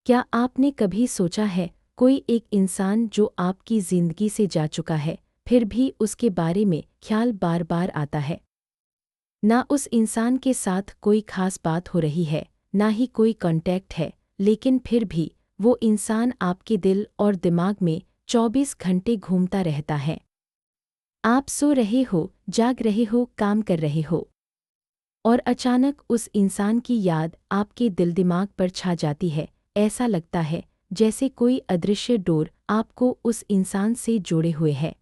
क्या आपने कभी सोचा है, कोई एक इंसान जो आपकी ज़िंदगी से जा चुका है, फिर भी उसके बारे में ख्याल बार बार आता है? ना उस इंसान के साथ कोई खास बात हो रही है, ना ही कोई कांटेक्ट है, लेकिन फिर भी वो इंसान आपके दिल और दिमाग में 24 घंटे घूमता रहता है। आप सो रहे हो, जाग रहे हो, काम कर रहे हो, और अचानक उस इंसान की याद आपके दिल दिमाग पर छा जाती है। ऐसा लगता है जैसे कोई अदृश्य डोर आपको उस इंसान से जोड़े हुए है।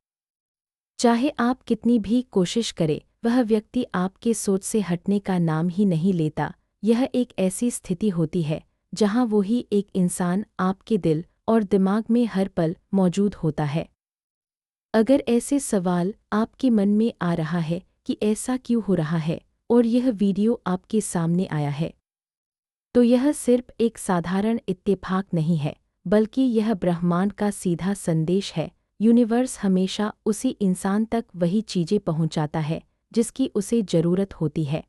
चाहे आप कितनी भी कोशिश करें, वह व्यक्ति आपके सोच से हटने का नाम ही नहीं लेता। यह एक ऐसी स्थिति होती है जहां वो ही एक इंसान आपके दिल और दिमाग में हर पल मौजूद होता है। अगर ऐसे सवाल आपके मन में आ रहा है कि ऐसा क्यों हो रहा है और यह वीडियो आपके सामने आया है, तो यह सिर्फ एक साधारण इत्तेफाक नहीं है, बल्कि यह ब्रह्मांड का सीधा संदेश है। यूनिवर्स हमेशा उसी इंसान तक वही चीज़ें पहुंचाता है जिसकी उसे ज़रूरत होती है।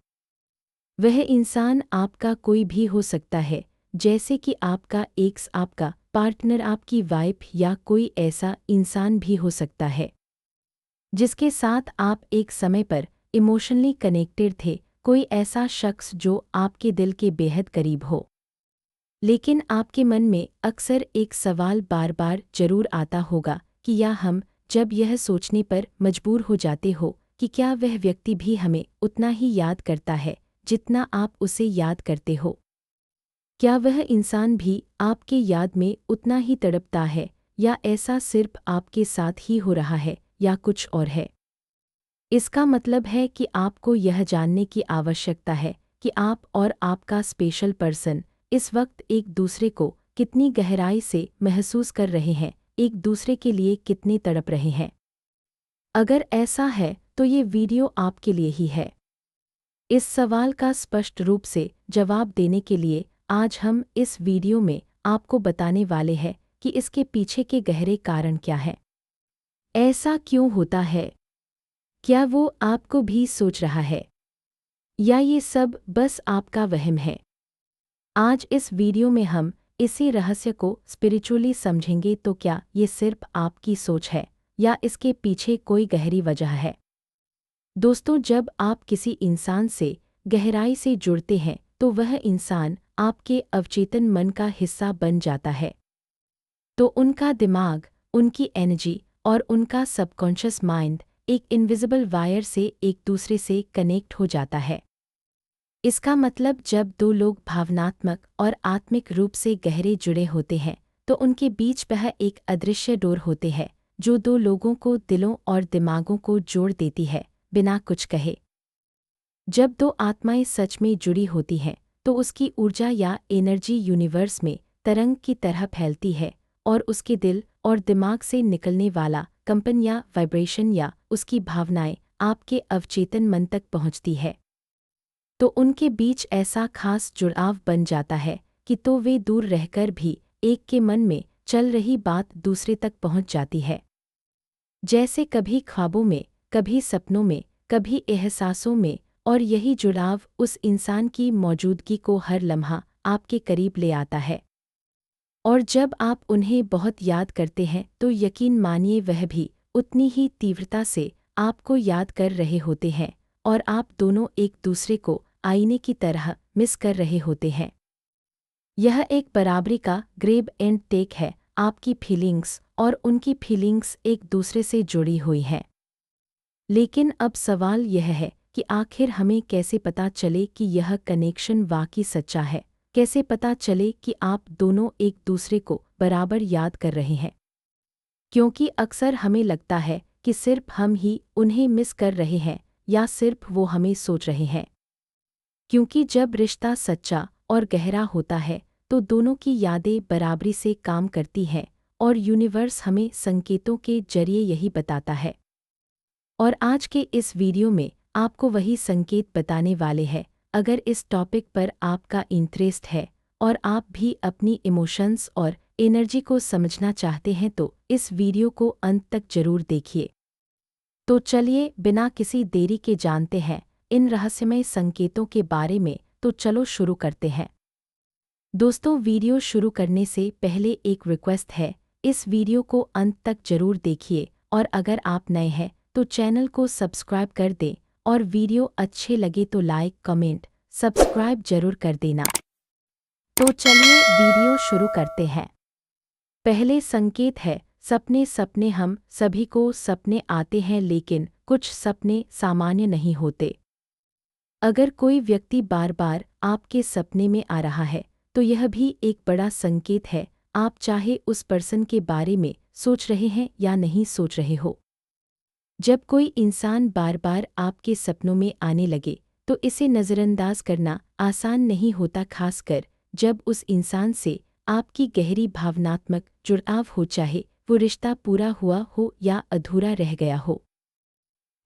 वह इंसान आपका कोई भी हो सकता है, जैसे कि आपका एक्स, आपका पार्टनर, आपकी वाइफ, या कोई ऐसा इंसान भी हो सकता है जिसके साथ आप एक समय पर इमोशनली कनेक्टेड थे, कोई ऐसा शख्स जो आपके दिल के बेहद करीब हो। लेकिन आपके मन में अक्सर एक सवाल बार बार जरूर आता होगा कि या हम जब यह सोचने पर मजबूर हो जाते हो कि क्या वह व्यक्ति भी हमें उतना ही याद करता है जितना आप उसे याद करते हो? क्या वह इंसान भी आपके याद में उतना ही तड़पता है, या ऐसा सिर्फ आपके साथ ही हो रहा है, या कुछ और है? इसका मतलब है कि आपको यह जानने की आवश्यकता है कि आप और आपका स्पेशल पर्सन इस वक्त एक दूसरे को कितनी गहराई से महसूस कर रहे हैं, एक दूसरे के लिए कितने तड़प रहे हैं। अगर ऐसा है तो ये वीडियो आपके लिए ही है। इस सवाल का स्पष्ट रूप से जवाब देने के लिए आज हम इस वीडियो में आपको बताने वाले हैं कि इसके पीछे के गहरे कारण क्या हैं। ऐसा क्यों होता है? क्या वो आपको भी सोच रहा है, या ये सब बस आपका वहम है? आज इस वीडियो में हम इसी रहस्य को स्पिरिचुअली समझेंगे। तो क्या ये सिर्फ आपकी सोच है, या इसके पीछे कोई गहरी वजह है? दोस्तों, जब आप किसी इंसान से गहराई से जुड़ते हैं तो वह इंसान आपके अवचेतन मन का हिस्सा बन जाता है। तो उनका दिमाग, उनकी एनर्जी और उनका सबकॉन्शियस माइंड एक इनविजिबल वायर से एक दूसरे से कनेक्ट हो जाता है। इसका मतलब जब दो लोग भावनात्मक और आत्मिक रूप से गहरे जुड़े होते हैं तो उनके बीच वह एक अदृश्य डोर होते है जो दो लोगों को, दिलों और दिमागों को जोड़ देती है बिना कुछ कहे। जब दो आत्माएं सच में जुड़ी होती हैं तो उसकी ऊर्जा या एनर्जी यूनिवर्स में तरंग की तरह फैलती है, और उसके दिल और दिमाग से निकलने वाला कंपन या वाइब्रेशन या उसकी भावनाएं आपके अवचेतन मन तक पहुंचती है। तो उनके बीच ऐसा खास जुड़ाव बन जाता है कि तो वे दूर रहकर भी एक के मन में चल रही बात दूसरे तक पहुंच जाती है। जैसे कभी ख्वाबों में, कभी सपनों में, कभी एहसासों में, और यही जुड़ाव उस इंसान की मौजूदगी को हर लम्हा आपके करीब ले आता है। और जब आप उन्हें बहुत याद करते हैं तो यकीन मानिए वह भी उतनी ही तीव्रता से आपको याद कर रहे होते हैं, और आप दोनों एक दूसरे को आईने की तरह मिस कर रहे होते हैं। यह एक बराबरी का ग्रेब एंड टेक है, आपकी फीलिंग्स और उनकी फीलिंग्स एक दूसरे से जुड़ी हुई हैं। लेकिन अब सवाल यह है कि आखिर हमें कैसे पता चले कि यह कनेक्शन वाकई सच्चा है? कैसे पता चले कि आप दोनों एक दूसरे को बराबर याद कर रहे हैं? क्योंकि अक्सर हमें लगता है कि सिर्फ हम ही उन्हें मिस कर रहे हैं, या सिर्फ वो हमें सोच रहे हैं। क्योंकि जब रिश्ता सच्चा और गहरा होता है तो दोनों की यादें बराबरी से काम करती हैं, और यूनिवर्स हमें संकेतों के जरिए यही बताता है। और आज के इस वीडियो में आपको वही संकेत बताने वाले हैं। अगर इस टॉपिक पर आपका इंटरेस्ट है और आप भी अपनी इमोशंस और एनर्जी को समझना चाहते हैं तो इस वीडियो को अंत तक जरूर देखिए। तो चलिए बिना किसी देरी के जानते हैं इन रहस्यमय संकेतों के बारे में। तो चलो शुरू करते हैं। दोस्तों, वीडियो शुरू करने से पहले एक रिक्वेस्ट है, इस वीडियो को अंत तक जरूर देखिए और अगर आप नए हैं तो चैनल को सब्सक्राइब कर दें और वीडियो अच्छे लगे तो लाइक, कमेंट, सब्सक्राइब जरूर कर देना। तो चलिए वीडियो शुरू करते हैं। पहले संकेत है सपने। सपने हम सभी को सपने आते हैं, लेकिन कुछ सपने सामान्य नहीं होते। अगर कोई व्यक्ति बार बार आपके सपने में आ रहा है तो यह भी एक बड़ा संकेत है, आप चाहे उस पर्सन के बारे में सोच रहे हैं या नहीं सोच रहे हो। जब कोई इंसान बार बार आपके सपनों में आने लगे तो इसे नज़रअंदाज करना आसान नहीं होता, खासकर जब उस इंसान से आपकी गहरी भावनात्मक जुड़ाव हो, चाहे वो रिश्ता पूरा हुआ हो या अधूरा रह गया हो।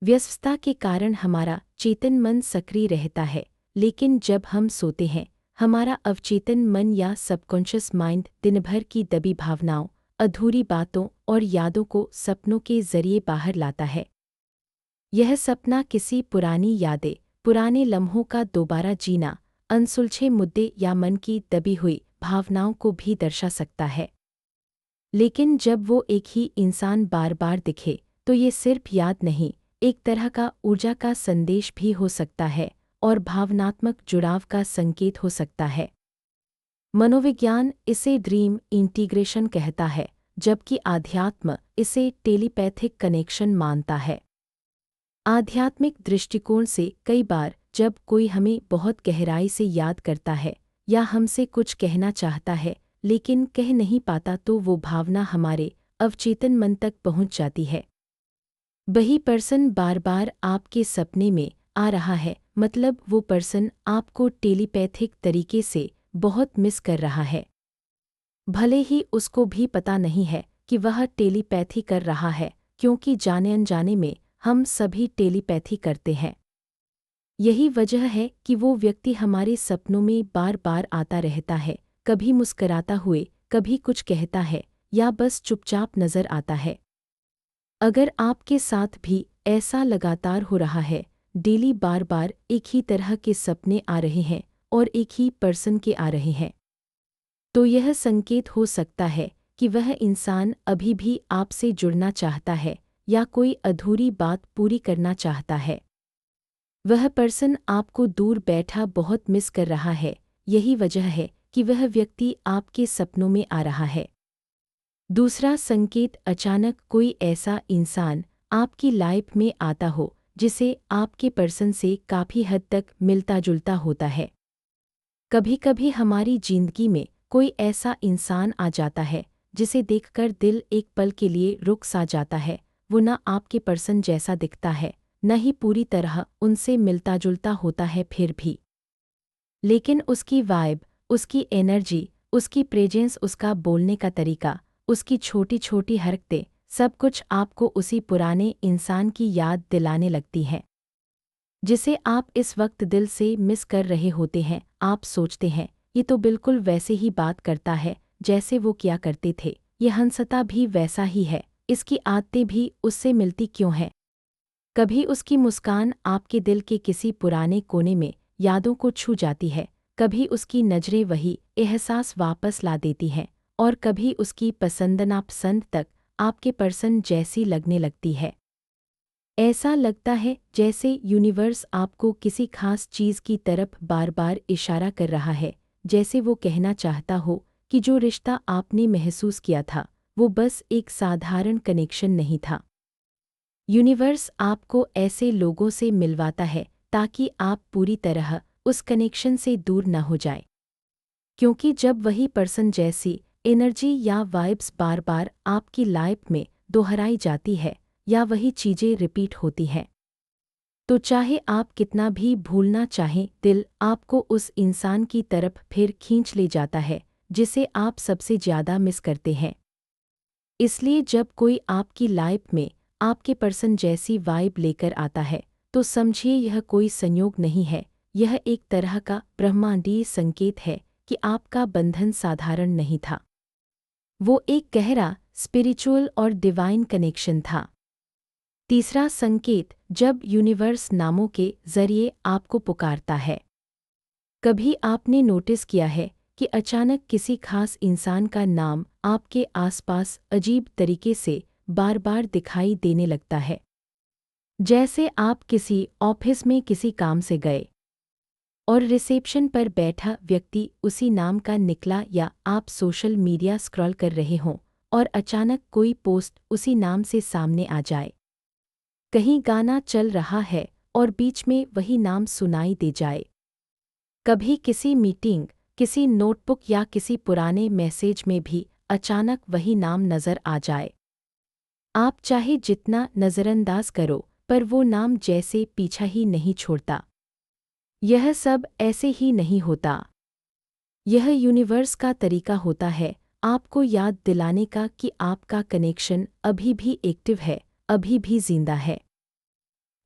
व्यस्तता के कारण हमारा चेतन मन सक्रिय रहता है, लेकिन जब हम सोते हैं हमारा अवचेतन मन या सबकॉन्शियस माइंड दिन भर की दबी भावनाओं, अधूरी बातों और यादों को सपनों के जरिए बाहर लाता है। यह सपना किसी पुरानी यादें, पुराने लम्हों का दोबारा जीना, अनसुलझे मुद्दे या मन की दबी हुई भावनाओं को भी दर्शा सकता है। लेकिन जब वो एक ही इंसान बार बार दिखे तो ये सिर्फ याद नहीं, एक तरह का ऊर्जा का संदेश भी हो सकता है और भावनात्मक जुड़ाव का संकेत हो सकता है। मनोविज्ञान इसे ड्रीम इंटीग्रेशन कहता है, जबकि आध्यात्म इसे टेलीपैथिक कनेक्शन मानता है। आध्यात्मिक दृष्टिकोण से कई बार जब कोई हमें बहुत गहराई से याद करता है या हमसे कुछ कहना चाहता है लेकिन कह नहीं पाता तो वो भावना हमारे अवचेतन मन तक पहुंच जाती है। वही पर्सन बार बार आपके सपने में आ रहा है, मतलब वो पर्सन आपको टेलीपैथिक तरीके से बहुत मिस कर रहा है। भले ही उसको भी पता नहीं है कि वह टेलीपैथी कर रहा है, क्योंकि जाने अनजाने में हम सभी टेलीपैथी करते हैं। यही वजह है कि वो व्यक्ति हमारे सपनों में बार बार आता रहता है, कभी मुस्कराता हुए, कभी कुछ कहता है या बस चुपचाप नजर आता है। अगर आपके साथ भी ऐसा लगातार हो रहा है, डेली बार बार एक ही तरह के सपने आ रहे हैं और एक ही पर्सन के आ रहे हैं, तो यह संकेत हो सकता है कि वह इंसान अभी भी आपसे जुड़ना चाहता है या कोई अधूरी बात पूरी करना चाहता है। वह पर्सन आपको दूर बैठा बहुत मिस कर रहा है, यही वजह है कि वह व्यक्ति आपके सपनों में आ रहा है। दूसरा संकेत, अचानक कोई ऐसा इंसान आपकी लाइफ में आता हो जिसे आपके पर्सन से काफ़ी हद तक मिलता जुलता होता है। कभी कभी हमारी जिंदगी में कोई ऐसा इंसान आ जाता है जिसे देखकर दिल एक पल के लिए रुक सा जाता है। वो न आपके पर्सन जैसा दिखता है, न ही पूरी तरह उनसे मिलता जुलता होता है, फिर भी लेकिन उसकी वाइब, उसकी एनर्जी, उसकी प्रेजेंस, उसका बोलने का तरीका, उसकी छोटी छोटी हरकतें, सब कुछ आपको उसी पुराने इंसान की याद दिलाने लगती है जिसे आप इस वक्त दिल से मिस कर रहे होते हैं। आप सोचते हैं ये तो बिल्कुल वैसे ही बात करता है जैसे वो किया करते थे, ये हंसता भी वैसा ही है, इसकी आदतें भी उससे मिलती क्यों हैं। कभी उसकी मुस्कान आपके दिल के किसी पुराने कोने में यादों को छू जाती है, कभी उसकी नज़रें वही एहसास वापस ला देती हैं और कभी उसकी पसंद नापसंद तक आपके पर्सन जैसी लगने लगती है। ऐसा लगता है जैसे यूनिवर्स आपको किसी खास चीज़ की तरफ बार बार इशारा कर रहा है, जैसे वो कहना चाहता हो कि जो रिश्ता आपने महसूस किया था वो बस एक साधारण कनेक्शन नहीं था। यूनिवर्स आपको ऐसे लोगों से मिलवाता है ताकि आप पूरी तरह उस कनेक्शन से दूर न हो जाए, क्योंकि जब वही पर्सन जैसी एनर्जी या वाइब्स बार बार आपकी लाइफ में दोहराई जाती है या वही चीज़ें रिपीट होती हैं, तो चाहे आप कितना भी भूलना चाहें, दिल आपको उस इंसान की तरफ फिर खींच ले जाता है जिसे आप सबसे ज़्यादा मिस करते हैं। इसलिए जब कोई आपकी लाइफ में आपके पर्सन जैसी वाइब लेकर आता है तो समझिए यह कोई संयोग नहीं है, यह एक तरह का ब्रह्मांडीय संकेत है कि आपका बंधन साधारण नहीं था, वो एक गहरा स्पिरिचुअल और डिवाइन कनेक्शन था। तीसरा संकेत, जब यूनिवर्स नामों के जरिए आपको पुकारता है। कभी आपने नोटिस किया है कि अचानक किसी खास इंसान का नाम आपके आसपास अजीब तरीके से बार बार दिखाई देने लगता है। जैसे आप किसी ऑफिस में किसी काम से गए और रिसेप्शन पर बैठा व्यक्ति उसी नाम का निकला, या आप सोशल मीडिया स्क्रॉल कर रहे हों और अचानक कोई पोस्ट उसी नाम से सामने आ जाए। कहीं गाना चल रहा है और बीच में वही नाम सुनाई दे जाए। कभी किसी मीटिंग, किसी नोटबुक या किसी पुराने मैसेज में भी अचानक वही नाम नज़र आ जाए। आप चाहे जितना नज़रअंदाज करो, पर वो नाम जैसे पीछा ही नहीं छोड़ता। यह सब ऐसे ही नहीं होता। यह यूनिवर्स का तरीका होता है आपको याद दिलाने का कि आपका कनेक्शन अभी भी एक्टिव है, अभी भी जिंदा है।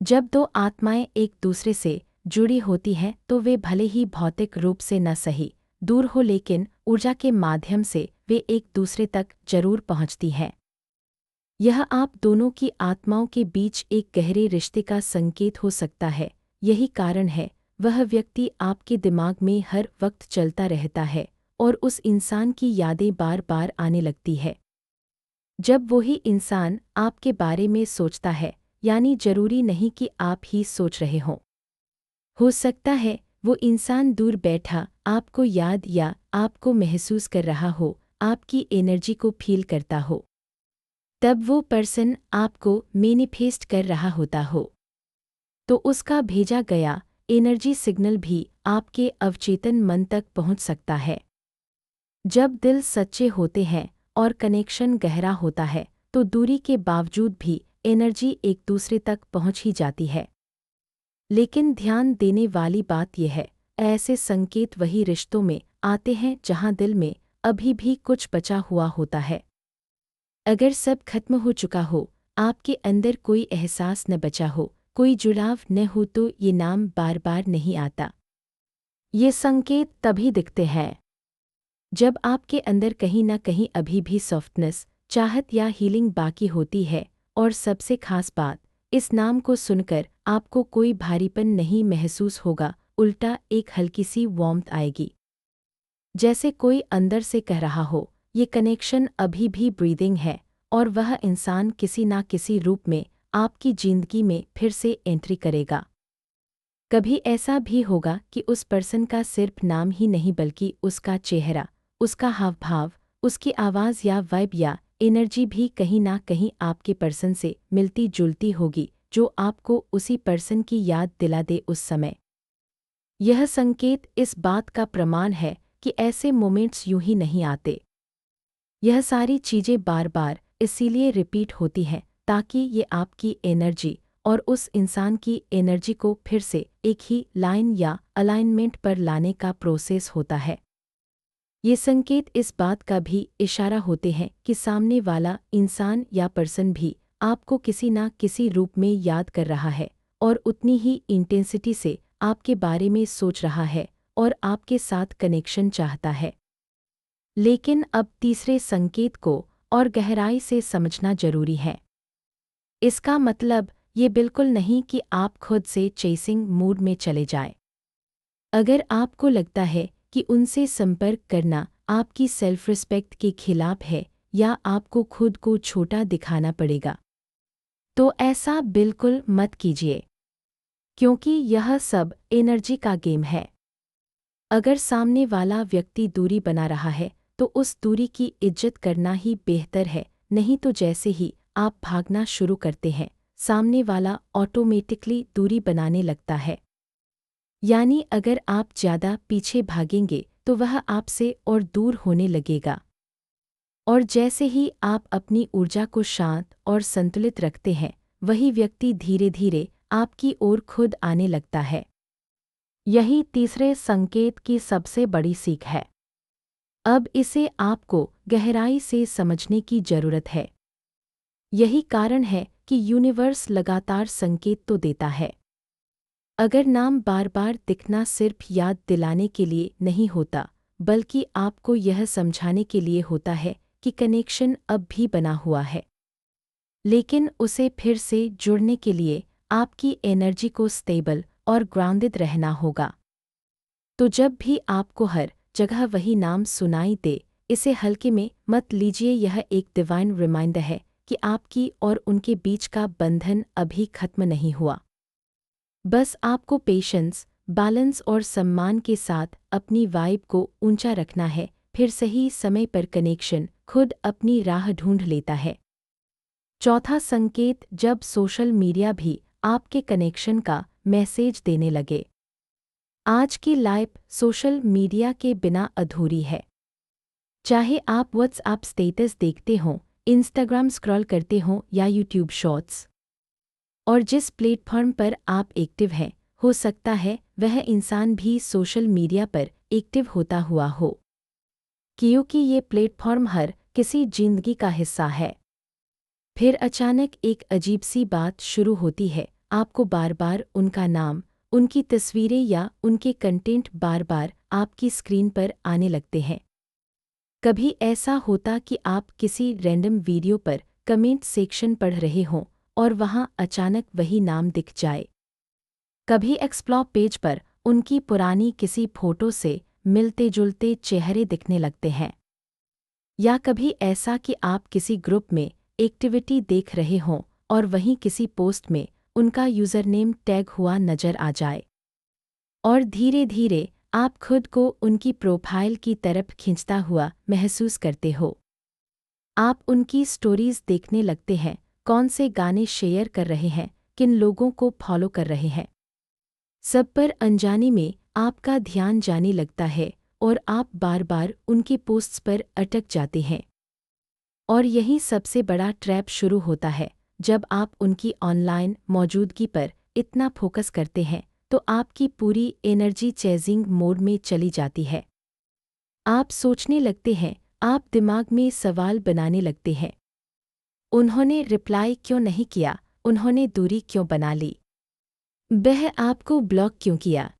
जब दो आत्माएं एक दूसरे से जुड़ी होती हैं तो वे भले ही भौतिक रूप से न सही दूर हो, लेकिन ऊर्जा के माध्यम से वे एक दूसरे तक जरूर पहुंचती हैं। यह आप दोनों की आत्माओं के बीच एक गहरे रिश्ते का संकेत हो सकता है। यही कारण है वह व्यक्ति आपके दिमाग में हर वक्त चलता रहता है और उस इंसान की यादें बार बार आने लगती है। जब वही इंसान आपके बारे में सोचता है, यानी जरूरी नहीं कि आप ही सोच रहे हों। हो सकता है वो इंसान दूर बैठा आपको याद या आपको महसूस कर रहा हो, आपकी एनर्जी को फील करता हो। तब वो पर्सन आपको मैनिफेस्ट कर रहा होता हो, तो उसका भेजा गया एनर्जी सिग्नल भी आपके अवचेतन मन तक पहुंच सकता है। जब दिल सच्चे होते हैं और कनेक्शन गहरा होता है तो दूरी के बावजूद भी एनर्जी एक दूसरे तक पहुंच ही जाती है। लेकिन ध्यान देने वाली बात यह है, ऐसे संकेत वही रिश्तों में आते हैं जहां दिल में अभी भी कुछ बचा हुआ होता है। अगर सब खत्म हो चुका हो, आपके अंदर कोई एहसास न बचा हो, कोई जुड़ाव न हो, तो ये नाम बार बार नहीं आता। ये संकेत तभी दिखते हैं जब आपके अंदर कहीं न कहीं अभी भी सॉफ्टनेस, चाहत या हीलिंग बाकी होती है। और सबसे खास बात, इस नाम को सुनकर आपको कोई भारीपन नहीं महसूस होगा, उल्टा एक हल्की सी वार्मथ आएगी। जैसे कोई अंदर से कह रहा हो, ये कनेक्शन अभी भी ब्रीदिंग है और वह इंसान किसी ना किसी रूप में आपकी जिंदगी में फिर से एंट्री करेगा। कभी ऐसा भी होगा कि उस पर्सन का सिर्फ नाम ही नहीं बल्कि उसका चेहरा, उसका हाव भाव, उसकी आवाज़ या वाइब या एनर्जी भी कहीं ना कहीं आपके पर्सन से मिलती जुलती होगी, जो आपको उसी पर्सन की याद दिला दे उस समय। यह संकेत इस बात का प्रमाण है कि ऐसे मोमेंट्स यूं ही नहीं आते। यह सारी चीज़ें बार बार इसीलिए रिपीट होती हैं ताकि ये आपकी एनर्जी और उस इंसान की एनर्जी को फिर से एक ही लाइन या अलाइनमेंट पर लाने का प्रोसेस होता है। ये संकेत इस बात का भी इशारा होते हैं कि सामने वाला इंसान या पर्सन भी आपको किसी ना किसी रूप में याद कर रहा है और उतनी ही इंटेंसिटी से आपके बारे में सोच रहा है और आपके साथ कनेक्शन चाहता है। लेकिन अब तीसरे संकेत को और गहराई से समझना जरूरी है। इसका मतलब ये बिल्कुल नहीं कि आप खुद से चेसिंग मूड में चले जाएं। अगर आपको लगता है कि उनसे संपर्क करना आपकी सेल्फ रिस्पेक्ट के खिलाफ है या आपको खुद को छोटा दिखाना पड़ेगा, तो ऐसा बिल्कुल मत कीजिए, क्योंकि यह सब एनर्जी का गेम है। अगर सामने वाला व्यक्ति दूरी बना रहा है तो उस दूरी की इज्जत करना ही बेहतर है, नहीं तो जैसे ही आप भागना शुरू करते हैं, सामने वाला ऑटोमेटिकली दूरी बनाने लगता है। यानी अगर आप ज़्यादा पीछे भागेंगे तो वह आपसे और दूर होने लगेगा। और जैसे ही आप अपनी ऊर्जा को शांत और संतुलित रखते हैं, वही व्यक्ति धीरे धीरे आपकी ओर खुद आने लगता है। यही तीसरे संकेत की सबसे बड़ी सीख है। अब इसे आपको गहराई से समझने की जरूरत है। यही कारण है कि यूनिवर्स लगातार संकेत तो देता है। अगर नाम बार बार दिखना सिर्फ याद दिलाने के लिए नहीं होता, बल्कि आपको यह समझाने के लिए होता है कि कनेक्शन अब भी बना हुआ है, लेकिन उसे फिर से जुड़ने के लिए आपकी एनर्जी को स्टेबल और ग्राउंडेड रहना होगा। तो जब भी आपको हर जगह वही नाम सुनाई दे, इसे हल्के में मत लीजिए। यह एक डिवाइन रिमाइंडर है कि आपकी और उनके बीच का बंधन अभी खत्म नहीं हुआ। बस आपको पेशेंस, बैलेंस और सम्मान के साथ अपनी वाइब को ऊंचा रखना है, फिर सही समय पर कनेक्शन खुद अपनी राह ढूंढ लेता है। चौथा संकेत, जब सोशल मीडिया भी आपके कनेक्शन का मैसेज देने लगे। आज की लाइफ सोशल मीडिया के बिना अधूरी है। चाहे आप व्हाट्सएप स्टेटस देखते हों, इंस्टाग्राम स्क्रॉल करते हों या यूट्यूब शॉर्ट्स, और जिस प्लेटफॉर्म पर आप एक्टिव हैं, हो सकता है वह इंसान भी सोशल मीडिया पर एक्टिव होता हुआ हो, क्योंकि ये प्लेटफॉर्म हर किसी जिंदगी का हिस्सा है। फिर अचानक एक अजीब सी बात शुरू होती है, आपको बार बार उनका नाम, उनकी तस्वीरें या उनके कंटेंट बार बार आपकी स्क्रीन पर आने लगते हैं। कभी ऐसा होता कि आप किसी रैंडम वीडियो पर कमेंट सेक्शन पढ़ रहे हों और वहां अचानक वही नाम दिख जाए। कभी एक्सप्लोर पेज पर उनकी पुरानी किसी फोटो से मिलते जुलते चेहरे दिखने लगते हैं। या कभी ऐसा कि आप किसी ग्रुप में एक्टिविटी देख रहे हों और वहीं किसी पोस्ट में उनका यूज़रनेम टैग हुआ नजर आ जाए, और धीरे धीरे आप खुद को उनकी प्रोफाइल की तरफ खींचता हुआ महसूस करते हो। आप उनकी स्टोरीज देखने लगते हैं, कौन से गाने शेयर कर रहे हैं, किन लोगों को फॉलो कर रहे हैं। सब पर अनजाने में आपका ध्यान जाने लगता है और आप बार बार उनके पोस्ट्स पर अटक जाते हैं। और यही सबसे बड़ा ट्रैप शुरू होता है। जब आप उनकी ऑनलाइन मौजूदगी पर इतना फोकस करते हैं तो आपकी पूरी एनर्जी चेजिंग मोड में चली जाती है। आप सोचने लगते हैं, आप दिमाग में सवाल बनाने लगते हैं, उन्होंने रिप्लाई क्यों नहीं किया, उन्होंने दूरी क्यों बना ली, वह आपको ब्लॉक क्यों किया,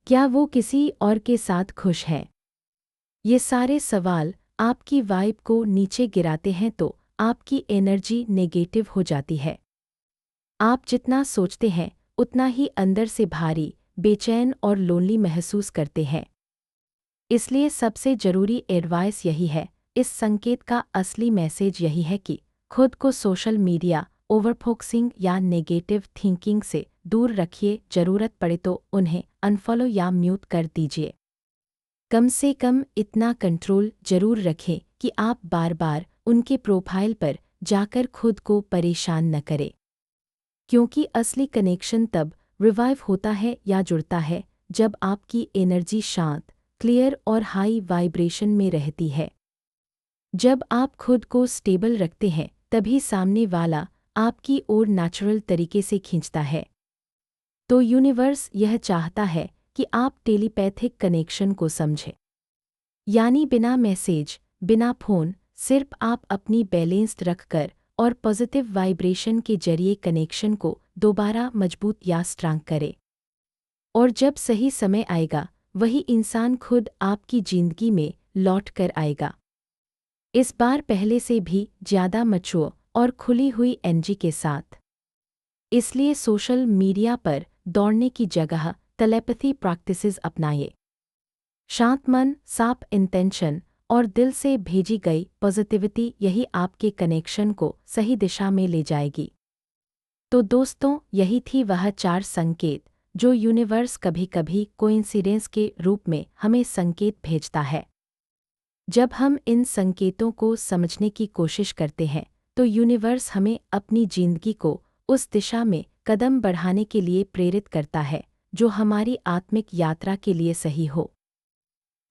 क्या वो किसी और के साथ खुश है। ये सारे सवाल आपकी वाइब को नीचे गिराते हैं तो आपकी एनर्जी नेगेटिव हो जाती है। आप जितना सोचते हैं उतना ही अंदर से भारी, बेचैन और लोनली महसूस करते हैं। इसलिए सबसे जरूरी एडवाइस यही है, इस संकेत का असली मैसेज यही है कि खुद को सोशल मीडिया ओवरफोकसिंग या नेगेटिव थिंकिंग से दूर रखिए। ज़रूरत पड़े तो उन्हें अनफॉलो या म्यूट कर दीजिए। कम से कम इतना कंट्रोल जरूर रखें कि आप बार बार उनके प्रोफाइल पर जाकर खुद को परेशान न करें, क्योंकि असली कनेक्शन तब रिवाइव होता है या जुड़ता है जब आपकी एनर्जी शांत, क्लियर और हाई वाइब्रेशन में रहती है। जब आप खुद को स्टेबल रखते हैं तभी सामने वाला आपकी ओर नेचुरल तरीके से खींचता है। तो यूनिवर्स यह चाहता है कि आप टेलीपैथिक कनेक्शन को समझें, यानी बिना मैसेज, बिना फ़ोन, सिर्फ आप अपनी बैलेंस्ड रखकर और पॉजिटिव वाइब्रेशन के जरिए कनेक्शन को दोबारा मजबूत या स्ट्रांग करें। और जब सही समय आएगा, वही इंसान खुद आपकी जिंदगी में लौट कर आएगा, इस बार पहले से भी ज़्यादा मैच्योर और खुली हुई एनर्जी के साथ। इसलिए सोशल मीडिया पर दौड़ने की जगह टेलीपैथी प्रैक्टिसेस अपनाइए। शांत मन, साफ इंटेंशन और दिल से भेजी गई पॉजिटिविटी, यही आपके कनेक्शन को सही दिशा में ले जाएगी। तो दोस्तों, यही थी वह 4 संकेत जो यूनिवर्स कभी कभी कोइंसिडेंस के रूप में हमें संकेत भेजता है। जब हम इन संकेतों को समझने की कोशिश करते हैं तो यूनिवर्स हमें अपनी जिंदगी को उस दिशा में कदम बढ़ाने के लिए प्रेरित करता है जो हमारी आत्मिक यात्रा के लिए सही हो।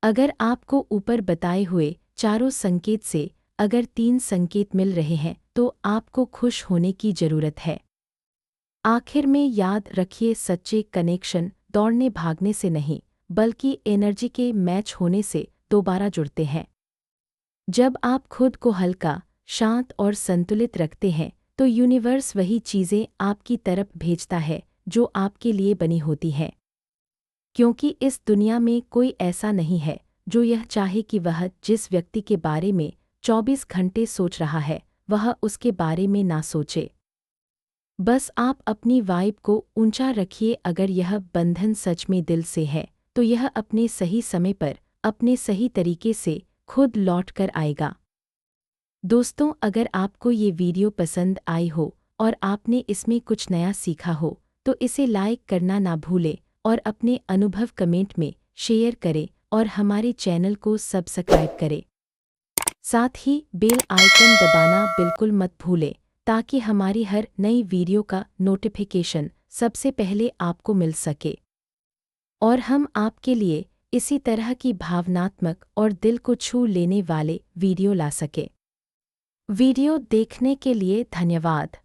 अगर आपको ऊपर बताए हुए चारों संकेत से अगर 3 संकेत मिल रहे हैं तो आपको खुश होने की जरूरत है। आखिर में याद रखिए, सच्चे कनेक्शन दौड़ने भागने से नहीं बल्कि एनर्जी के मैच होने से दोबारा जुड़ते हैं। जब आप खुद को हल्का, शांत और संतुलित रखते हैं तो यूनिवर्स वही चीज़ें आपकी तरफ भेजता है जो आपके लिए बनी होती हैं। क्योंकि इस दुनिया में कोई ऐसा नहीं है जो यह चाहे कि वह जिस व्यक्ति के बारे में 24 घंटे सोच रहा है वह उसके बारे में ना सोचे। बस आप अपनी वाइब को ऊंचा रखिए। अगर यह बंधन सच में दिल से है तो यह अपने सही समय पर अपने सही तरीके से खुद लौट कर आएगा। दोस्तों, अगर आपको ये वीडियो पसंद आई हो और आपने इसमें कुछ नया सीखा हो तो इसे लाइक करना ना भूलें और अपने अनुभव कमेंट में शेयर करें और हमारे चैनल को सब्सक्राइब करें। साथ ही बेल आइकन दबाना बिल्कुल मत भूलें ताकि हमारी हर नई वीडियो का नोटिफिकेशन सबसे पहले आपको मिल सके और हम आपके लिए इसी तरह की भावनात्मक और दिल को छू लेने वाले वीडियो ला सके। वीडियो देखने के लिए धन्यवाद।